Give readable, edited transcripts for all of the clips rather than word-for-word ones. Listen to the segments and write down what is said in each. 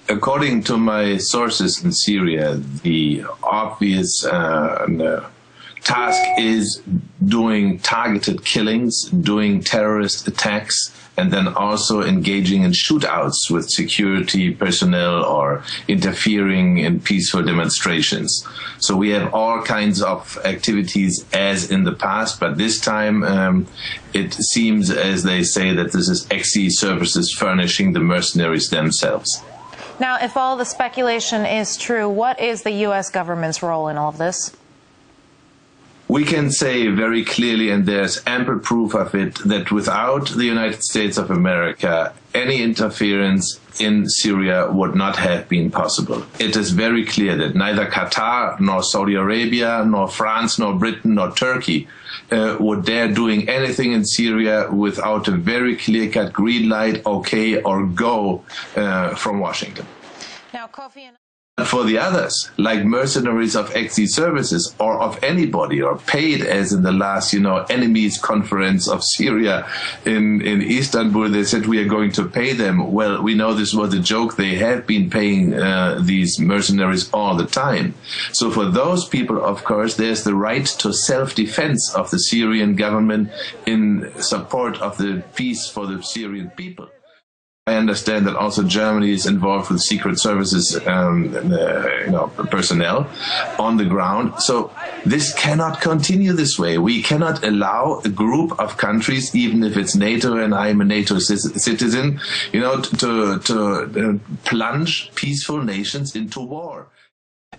According to my sources in Syria, the obvious task is doing targeted killings, doing terrorist attacks, and then also engaging in shootouts with security personnel or interfering in peaceful demonstrations. So we have all kinds of activities as in the past, but this time it seems, as they say, that this is XE services furnishing the mercenaries themselves. Now, if all the speculation is true, what is the U.S. government's role in all of this? We can say very clearly, and there's ample proof of it, that without the United States of America, any interference in Syria would not have been possible. It is very clear that neither Qatar, nor Saudi Arabia, nor France, nor Britain, nor Turkey would dare doing anything in Syria without a very clear-cut green light, okay, or go from Washington. Now, Kofi and for the others, like mercenaries of XE services or of anybody, or paid as in the last, enemies conference of Syria in Istanbul, they said we are going to pay them. Well, we know this was a joke. They have been paying these mercenaries all the time. So for those people, of course, there's the right to self-defense of the Syrian government in support of the peace for the Syrian people. I understand that also Germany is involved with secret services, personnel on the ground. So this cannot continue this way. We cannot allow a group of countries, even if it's NATO and I'm a NATO citizen, to plunge peaceful nations into war.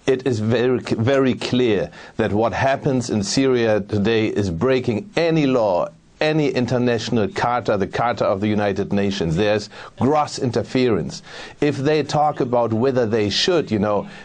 It is very, very clear that what happens in Syria today is breaking any law, any international charter, the Charter of the United Nations. There's gross interference. If they talk about whether they should,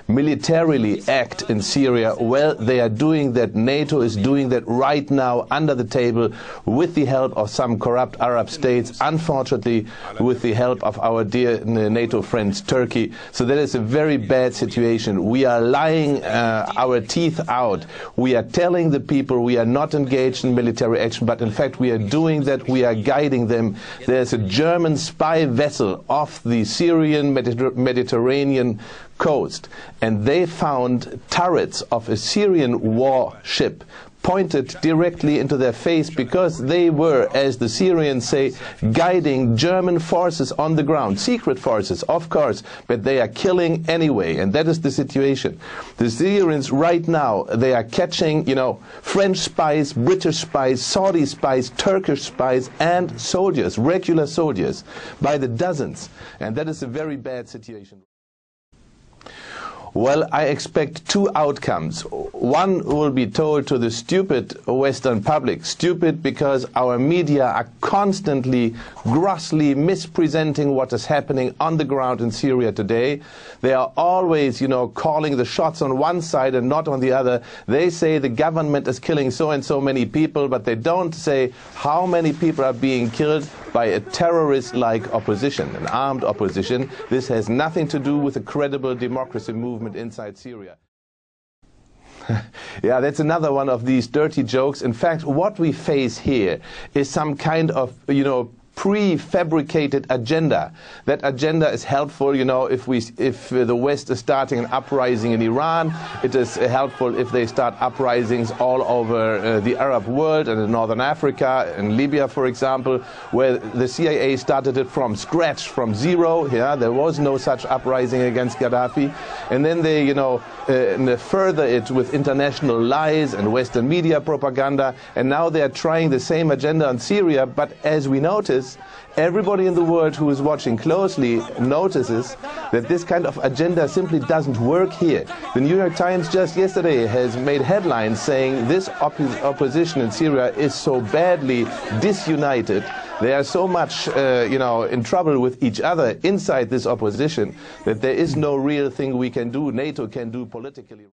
militarily act in Syria, well, they are doing that. NATO is doing that right now under the table with the help of some corrupt Arab states, unfortunately with the help of our dear NATO friends Turkey. So that is a very bad situation. We are lying our teeth out. We are telling the people we are not engaged in military action, but in fact we are doing that, we are guiding them. There's a German spy vessel off the Syrian Mediterranean coast, and they found turrets of a Syrian warship pointed directly into their face because they were, as the Syrians say, guiding German forces on the ground. Secret forces, of course, but they are killing anyway, and that is the situation. The Syrians right now, they are catching, French spies, British spies, Saudi spies, Turkish spies, and soldiers, regular soldiers, by the dozens, and that is a very bad situation. Well, I expect two outcomes. One will be told to the stupid Western public. Stupid because our media are constantly, grossly mispresenting what is happening on the ground in Syria today. They are always, calling the shots on one side and not on the other. They say the government is killing so and so many people, but they don't say how many people are being killed by a terrorist-like opposition, an armed opposition. This has nothing to do with a credible democracy movement inside Syria. Yeah, that's another one of these dirty jokes. In fact, what we face here is some kind of, prefabricated agenda. That agenda is helpful, if the West is starting an uprising in Iran. It is helpful if they start uprisings all over the Arab world and in Northern Africa, in Libya, for example, where the CIA started it from scratch, from zero. Yeah, there was no such uprising against Gaddafi, and then they, further it with international lies and Western media propaganda, and now they are trying the same agenda on Syria. But as we notice, everybody in the world who is watching closely notices that this kind of agenda simply doesn't work here. The New York Times just yesterday has made headlines saying this opposition in Syria is so badly disunited. They are so much, in trouble with each other inside this opposition that there is no real thing we can do, NATO can do politically.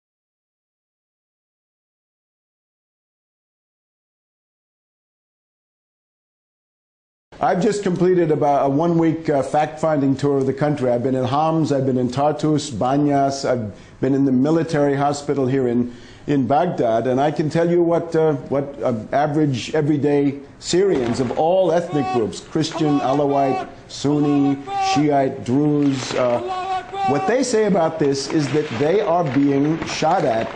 I've just completed about a one-week fact-finding tour of the country. I've been in Homs, I've been in Tartus, Banyas, I've been in the military hospital here in Baghdad, and I can tell you what average, everyday Syrians of all ethnic groups, Christian, Alawite, Sunni, Shiite, Druze, What they say about this is that they are being shot at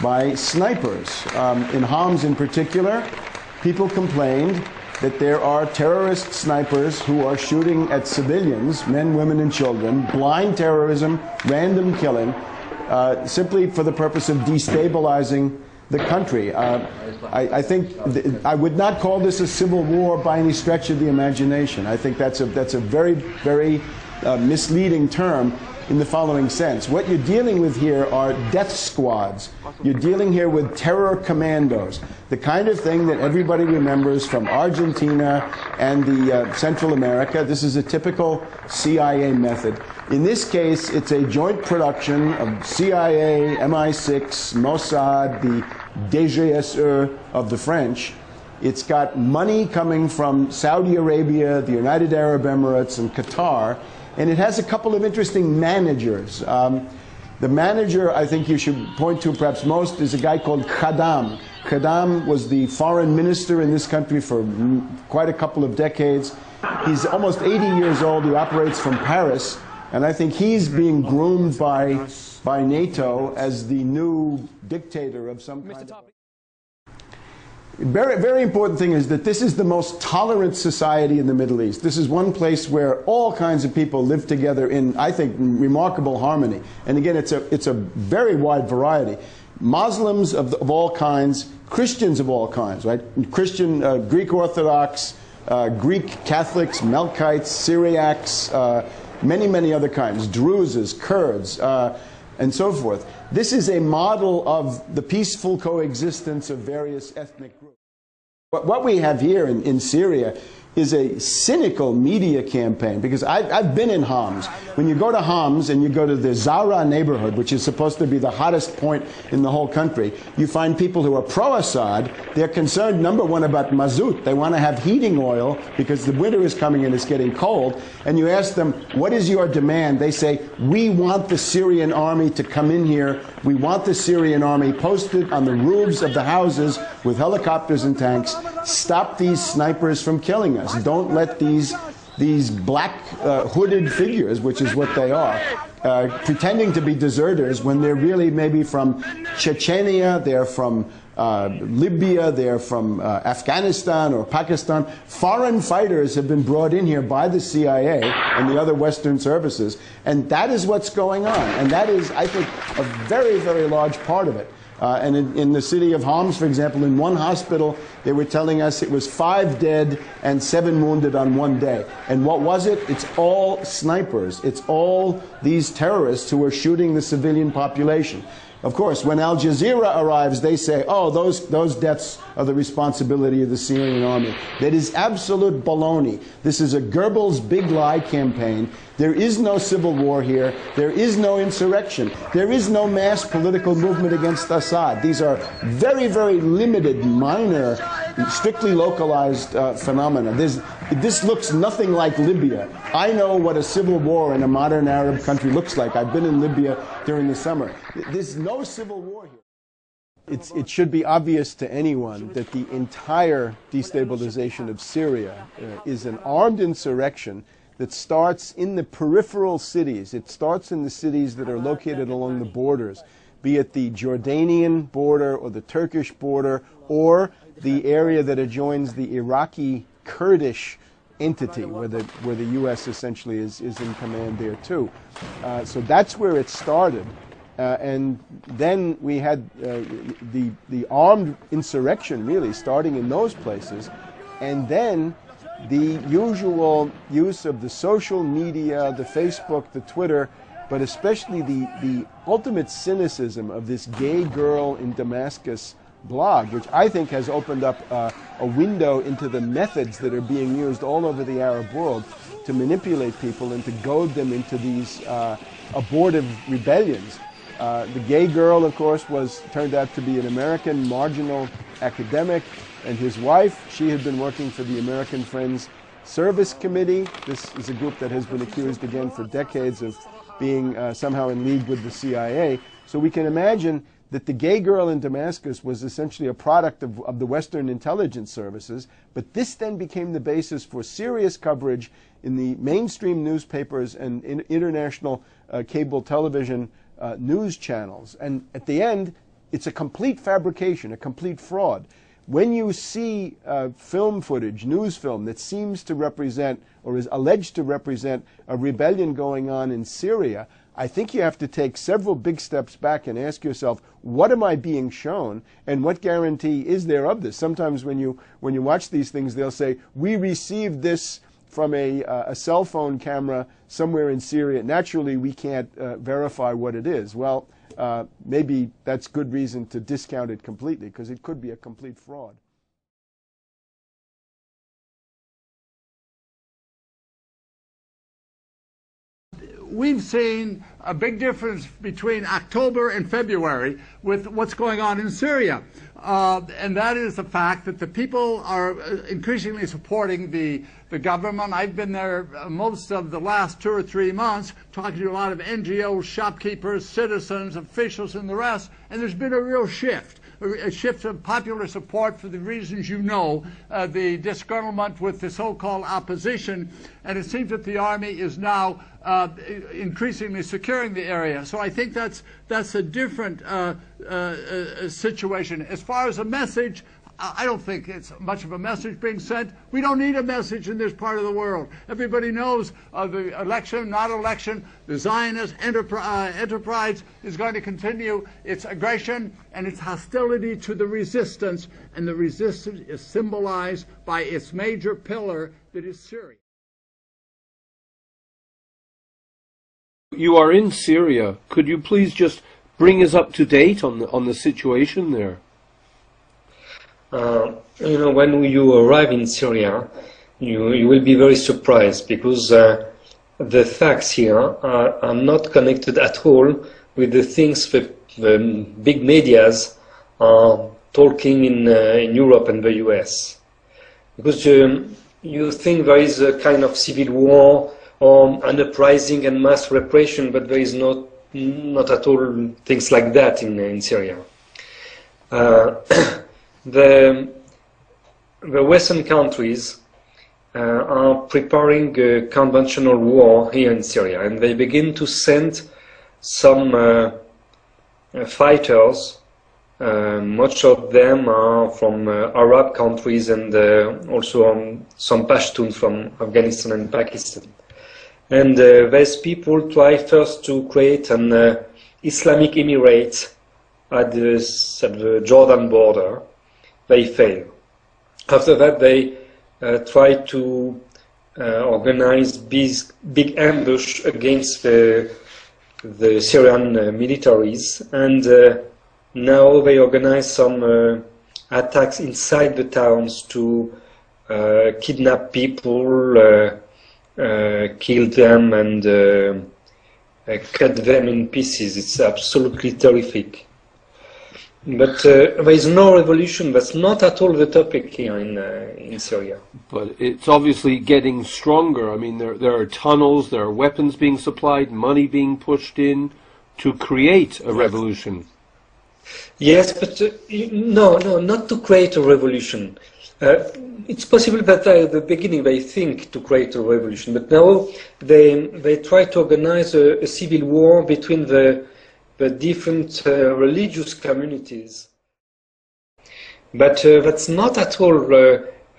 by snipers. In Homs in particular, people complained that there are terrorist snipers who are shooting at civilians, men, women, and children, blind terrorism, random killing, simply for the purpose of destabilizing the country. I think I would not call this a civil war by any stretch of the imagination. I think that's a very, very misleading term in the following sense. What you're dealing with here are death squads. You're dealing here with terror commandos, the kind of thing that everybody remembers from Argentina and the Central America. This is a typical CIA method. In this case, it's a joint production of CIA, MI6, Mossad, the DGSE of the French. It's got money coming from Saudi Arabia, the United Arab Emirates, and Qatar. And it has a couple of interesting managers. The manager I think you should point to perhaps most is a guy called Khaddam. Khaddam was the foreign minister in this country for quite a couple of decades. He's almost 80 years old. He operates from Paris. And I think he's being groomed by NATO as the new dictator of some kind of... Very, very important thing is that this is the most tolerant society in the Middle East. This is one place where all kinds of people live together in, I think, remarkable harmony. And again, it's a very wide variety. Muslims of all kinds, Christians of all kinds, right? Christian, Greek Orthodox, Greek Catholics, Melkites, Syriacs, many, many other kinds, Druzes, Kurds, and so forth. This is a model of the peaceful coexistence of various ethnic groups. What we have here in Syria is a cynical media campaign, because I've been in Homs. When you go to Homs and you go to the Zara neighborhood, which is supposed to be the hottest point in the whole country, you find people who are pro-Assad. They're concerned, number one, about mazout. They want to have heating oil because the winter is coming and it's getting cold. And you ask them, what is your demand? They say, we want the Syrian army to come in here. We want the Syrian army posted on the roofs of the houses with helicopters and tanks. Stop these snipers from killing us. Don't let these black hooded figures, which is what they are, pretending to be deserters when they're really maybe from Chechnya, they're from Libya, they're from Afghanistan or Pakistan. Foreign fighters have been brought in here by the CIA and the other Western services, and that is what's going on. And that is, I think, a very, very large part of it. And in the city of Homs, for example, in one hospital, they were telling us it was 5 dead and 7 wounded on one day. And what was it? It's all snipers. It's all these terrorists who are shooting the civilian population. Of course, when Al Jazeera arrives, they say, oh, those deaths are the responsibility of the Syrian army. That is absolute baloney. This is a Goebbels big lie campaign. There is no civil war here. There is no insurrection. There is no mass political movement against Assad. These are very, very limited, minor, strictly localized phenomena. This looks nothing like Libya. I know what a civil war in a modern Arab country looks like. I've been in Libya during the summer. There's no civil war here. It should be obvious to anyone that the entire destabilization of Syria is an armed insurrection that starts in the peripheral cities. It starts in the cities that are located along the borders, be it the Jordanian border or the Turkish border or the area that adjoins the Iraqi Kurdish entity, where the U.S. essentially is in command there too. So that's where it started. And then we had the armed insurrection really starting in those places, and then the usual use of the social media, the Facebook, the Twitter, but especially the ultimate cynicism of this gay girl in Damascus blog, which I think has opened up a window into the methods that are being used all over the Arab world to manipulate people and to goad them into these abortive rebellions. The gay girl, of course, turned out to be an American marginal academic, and his wife, she had been working for the American Friends Service Committee. This is a group that has been accused again for decades of being somehow in league with the CIA. So we can imagine that the gay girl in Damascus was essentially a product of the Western intelligence services, but this then became the basis for serious coverage in the mainstream newspapers and international cable television news channels. And at the end, it's a complete fabrication, a complete fraud. When you see film footage, news film, that seems to represent or is alleged to represent a rebellion going on in Syria, I think you have to take several big steps back and ask yourself, what am I being shown, and what guarantee is there of this? Sometimes when you watch these things, they'll say, we received this from a cell phone camera somewhere in Syria. Naturally, we can't verify what it is. Well, maybe that's good reason to discount it completely, because it could be a complete fraud. We've seen a big difference between October and February with what's going on in Syria. And that is the fact that the people are increasingly supporting the government. I've been there most of the last 2 or 3 months talking to a lot of NGOs, shopkeepers, citizens, officials, and the rest, and there's been a real shift. A shift of popular support for the reasons you know, the disgruntlement with the so-called opposition, and it seems that the army is now increasingly securing the area. So I think that's a different situation. As far as a message, I don't think it's much of a message being sent. We don't need a message in this part of the world. Everybody knows the election, not election, the Zionist enterprise is going to continue its aggression and its hostility to the resistance, and the resistance is symbolized by its major pillar, that is Syria. You are in Syria. Could you please just bring us up to date on the situation there? You know, when you arrive in Syria, you will be very surprised, because the facts here are not connected at all with the things that the big medias are talking in Europe and the US. Because you think there is a kind of civil war or an uprising and mass repression, but there is not at all things like that in Syria. The Western countries are preparing a conventional war here in Syria, and they begin to send some fighters. Much of them are from Arab countries, and also some Pashtuns from Afghanistan and Pakistan. And these people try first to create an Islamic Emirate at the Jordan border. They fail. After that, they try to organize big ambush against the Syrian militaries, and now they organize some attacks inside the towns to kidnap people, kill them, and cut them in pieces. It's absolutely terrific. But there is no revolution. That's not at all the topic here in Syria. But it's obviously getting stronger. I mean, there are tunnels, there are weapons being supplied, money being pushed in to create a revolution. Yes, but no, not to create a revolution. It's possible that at the beginning they think to create a revolution, but now they try to organize a civil war between the different religious communities. But that's not at all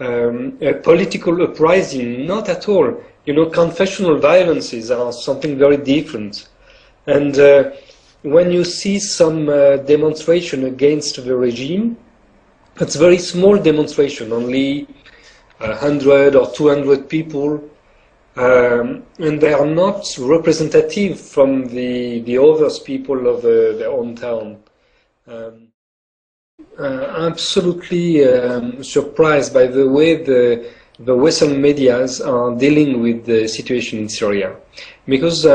a political uprising, not at all. You know, confessional violences are something very different. And when you see some demonstration against the regime, it's a very small demonstration, only 100 or 200 people, and they are not representative from the other people of their own town. Absolutely surprised by the way the Western medias are dealing with the situation in Syria, because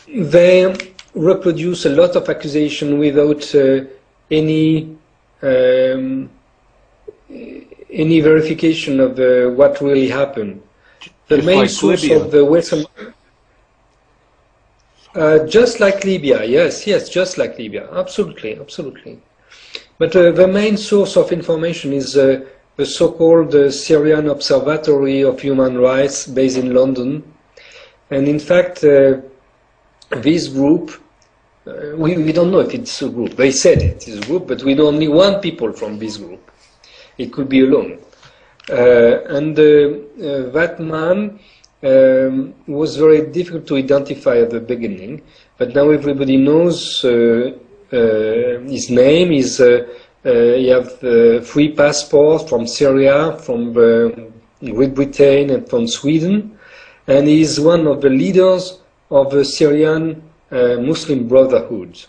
they reproduce a lot of accusation without any verification of what really happened. The main like source Libya. of the Western, just like Libya, yes, just like Libya, absolutely. But the main source of information is the so-called Syrian Observatory of Human Rights based in London. And in fact, this group, we don't know if it's a group. They said it is a group, but we know only one people from this group. It could be alone. That man was very difficult to identify at the beginning, but now everybody knows his name. He has 3 passports from Syria, from Great Britain, and from Sweden, and he is one of the leaders of the Syrian Muslim Brotherhood.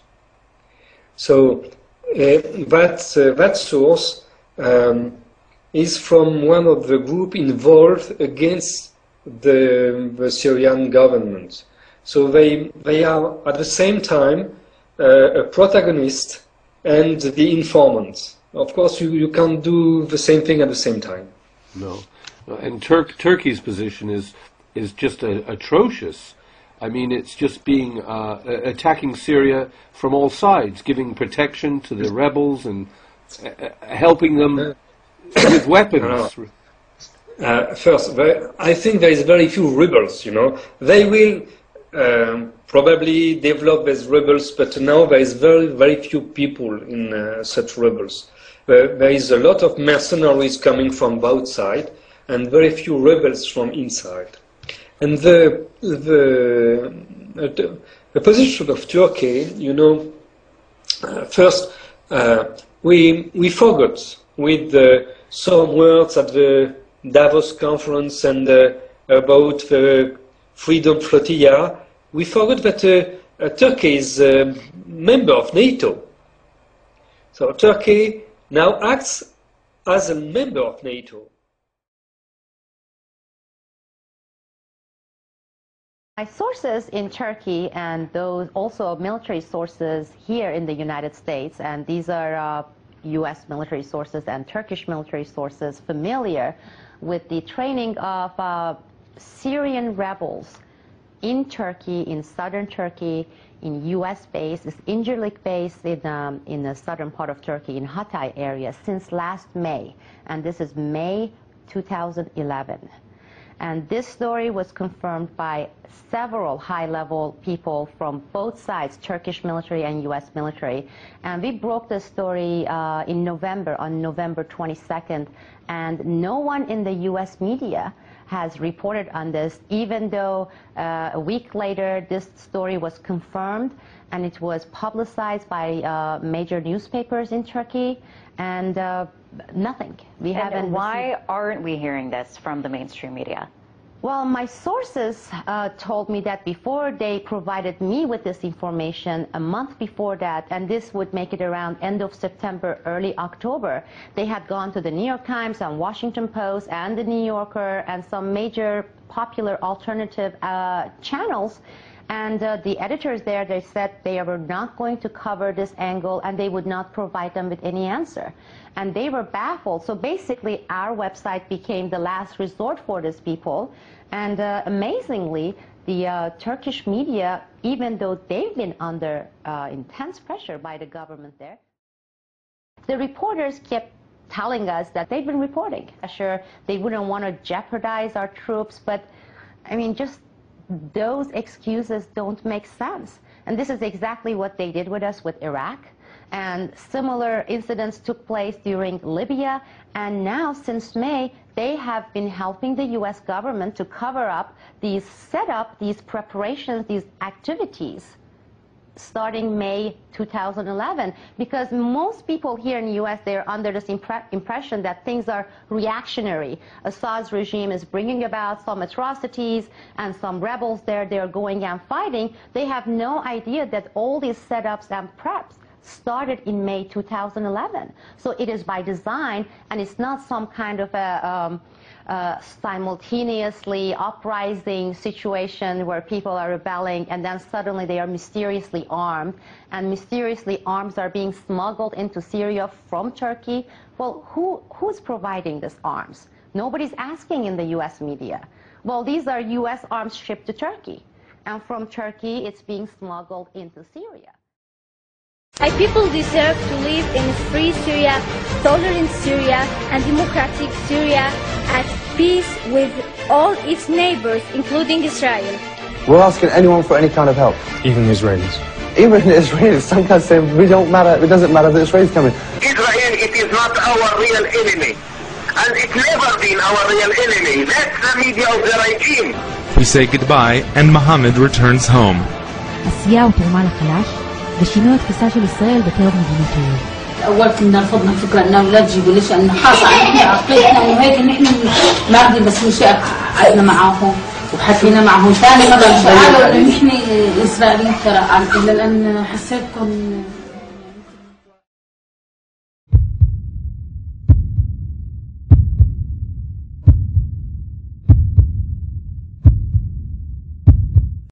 So that source is from one of the group involved against the Syrian government. So they are at the same time a protagonist and the informant. Of course, you can't do the same thing at the same time. No. And Turkey's position is just atrocious. I mean, it's just being attacking Syria from all sides, giving protection to the rebels and helping them with weapons. First, I think there is very few rebels. They will probably develop as rebels, but now there is very few people in such rebels. There is a lot of mercenaries coming from outside, and very few rebels from inside. And the position of Turkey, first we forgot with some words at the Davos conference and about the Freedom Flotilla. We forgot that Turkey is a member of NATO. So Turkey now acts as a member of NATO. My sources in Turkey and those also military sources here in the United States, and these are U.S. military sources and Turkish military sources familiar with the training of Syrian rebels in Turkey, in southern Turkey, in U.S. base, is Incirlik base in the southern part of Turkey, in Hatay area, since last May, and this is May 2011. And this story was confirmed by several high-level people from both sides, Turkish military and U.S. military. And we broke the story in November, on November 22nd, and no one in the U.S. media has reported on this, even though a week later this story was confirmed and it was publicized by major newspapers in Turkey, and nothing. We haven't. And why aren't we hearing this from the mainstream media? Well, my sources told me that before they provided me with this information, a month before that, and this would make it around end of September, early October, they had gone to the New York Times and Washington Post and the New Yorker and some major popular alternative channels. And the editors there, they said they were not going to cover this angle and they would not provide them with any answer. And they were baffled. So basically, our website became the last resort for these people. And amazingly, the Turkish media, even though they've been under intense pressure by the government there, the reporters kept telling us that they've been reporting. Sure, they wouldn't want to jeopardize our troops, but I mean, just those excuses don't make sense. And this is exactly what they did with us with Iraq. And similar incidents took place during Libya. And now, since May, they have been helping the U.S. government to cover up these setup, these preparations, these activities, starting May 2011, because most people here in the U.S., they're under this impression that things are reactionary. Assad's regime is bringing about some atrocities, and some rebels there, they're going and fighting. They have no idea that all these setups and preps started in May 2011. So it is by design, and it's not some kind of a simultaneously uprising situation where people are rebelling and then suddenly they are mysteriously armed, and mysteriously arms are being smuggled into Syria from Turkey. Well, who's providing these arms? Nobody's asking in the U.S. media. Well, these are U.S. arms shipped to Turkey, and from Turkey it's being smuggled into Syria. My people deserve to live in a free Syria, tolerant Syria, and democratic Syria at peace with all its neighbors, including Israel. We're asking anyone for any kind of help. Even the Israelis. Even the Israelis. Some guys say we don't matter. It doesn't matter the Israelis coming. Israel, it is not our real enemy. And it's never been our real enemy. That's the media of the regime. We say goodbye and Mohammed returns home. עשייה ותרומה לחלש ושינוי התפיסה של ישראל בקרב מדינות האויב. أول كنا رفضنا فكرة أنه لا تجيبوا ليش أنه حاصل إحنا عقلتنا وهيك نحن ما بدي بس مشاكلنا معاهم وحكينا معهم ثاني مرة قالوا إنه نحن إسرائيليين ترى إلا لأن حسيتكم